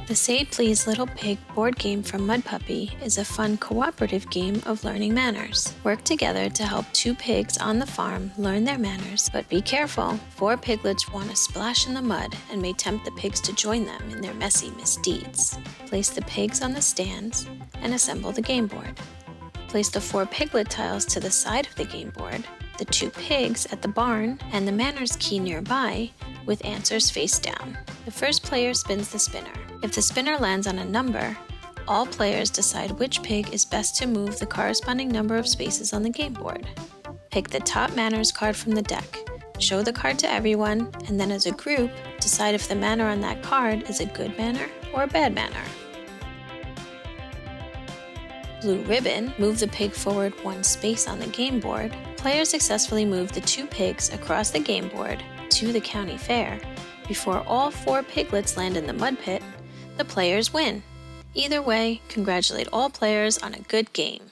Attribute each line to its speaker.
Speaker 1: The Say Please Little Pig board game from Mudpuppy is a fun cooperative game of learning manners. Work together to help two pigs on the farm learn their manners, but be careful. 4 piglets want to splash in the mud and may tempt the pigs to join them in their messy misdeeds. Place the pigs on the stands and assemble the game board. Place the 4 piglet tiles to the side of the game board, the 2 pigs at the barn, and the manners key nearby with answers face down. The first player spins the spinner. If the spinner lands on a number, all players decide which pig is best to move the corresponding number of spaces on the game board. Pick the top manners card from the deck, show the card to everyone, and then as a group, decide if the manner on that card is a good manner or a bad manner. Blue ribbon, move the pig forward 1 space on the game board. Players successfully move the 2 pigs across the game board to the county fair. Before all 4 piglets land in the mud pit, the players win. Either way, congratulate all players on a good game.